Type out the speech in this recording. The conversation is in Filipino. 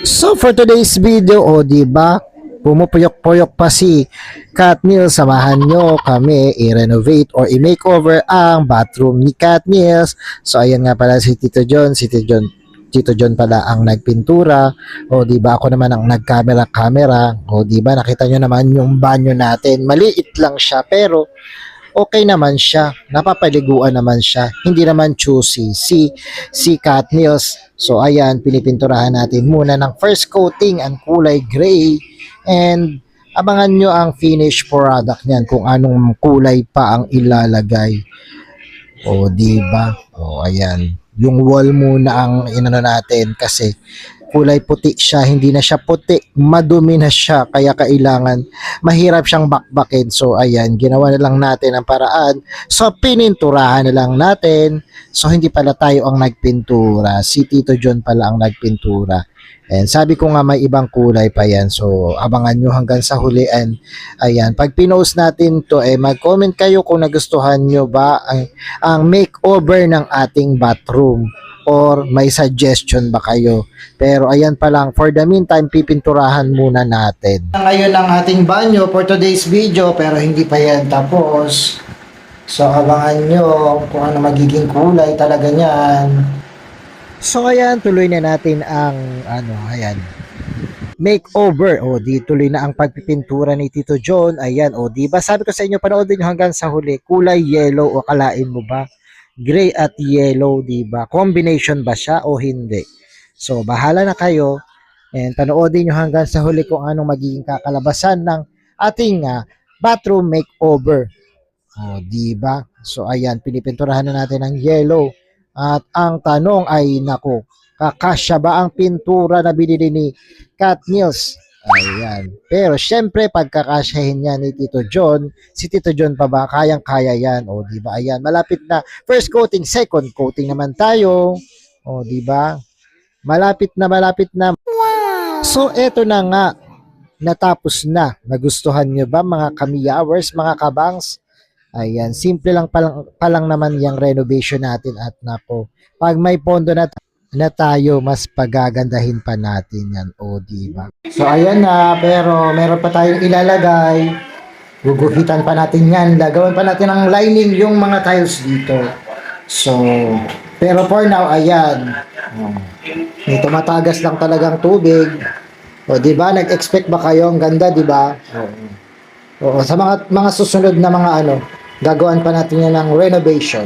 So for today's video, di ba? Pumupuyok-puyok pa si Katniel, samahan nyo kami i-renovate or i-makeover ang bathroom ni Katniel. So ayan nga pala si Tito John, Tito John pala ang nagpintura. Di ba ako naman ang nagkamera-camera. Di ba nakita nyo naman yung banyo natin. Maliit lang siya pero okay naman siya, napapaliguan naman siya, hindi naman choosy si Katniels. So ayan, pinipinturahan natin muna ng first coating ang kulay gray, and abangan nyo ang finished product niyan kung anong kulay pa ang ilalagay. Di ba? Ayan, yung wall muna ang inano natin kasi kulay puti siya, hindi na siya puti, madumi na siya, kaya kailangan mahirap siyang bakbakin. So ayan, ginawa na lang natin ang paraan. So pininturahan na lang natin. So hindi pala tayo ang nagpintura, si Tito John pala ang nagpintura. And sabi ko nga may ibang kulay pa yan. So abangan nyo hanggang sa huli. And ayan, pag pinost natin to, mag-comment kayo kung nagustuhan nyo ba ang makeover ng ating bathroom, or may suggestion ba kayo. Pero ayan pa lang, for the meantime, pipinturahan muna natin. Ngayon ang ating banyo for today's video, pero hindi pa yan tapos. So abangan nyo kung ano magiging kulay talaga niyan. So ayan, tuloy na natin ang ayan, makeover. Di tuloy na ang pagpipintura ni Tito John. Ayan, di ba sabi ko sa inyo, panoodin nyo hanggang sa huli, kulay yellow, o kalain mo ba? Gray at yellow, di ba? Combination ba siya o hindi? So, bahala na kayo, and panoodin nyo hanggang sa huli kung anong magiging kakalabasan ng ating bathroom makeover. Di ba? So, ayan, pinipinturahan na natin ang yellow. At ang tanong ay, nako, kakasya ba ang pintura na binili ni Katniels? Ayan. Pero syempre, pagkakasyahin niya ni Tito John, si Tito John pa ba, kayang-kaya yan. Di ba? Ayan, malapit na. First coating, second coating naman tayo. Di ba? Malapit na, malapit na. Wow! So, eto na nga. Natapos na. Nagustuhan nyo ba mga kamiyawers, mga kabangs? Ayan, simple lang palang naman yung renovation natin. At nako, pag may pondo na tayo, mas pagagandahin pa natin yan. Di ba? So ayan na, pero meron pa tayong ilalagay. Guguhitan pa natin yan. Gagawin pa natin ang lining yung mga tiles dito. So, pero for now, ayan. May tumatagas lang talagang tubig. Di ba? Nag-expect ba kayo? Ang ganda, di ba? Sa mga susunod na mga gagawan pa natin yan ng renovation.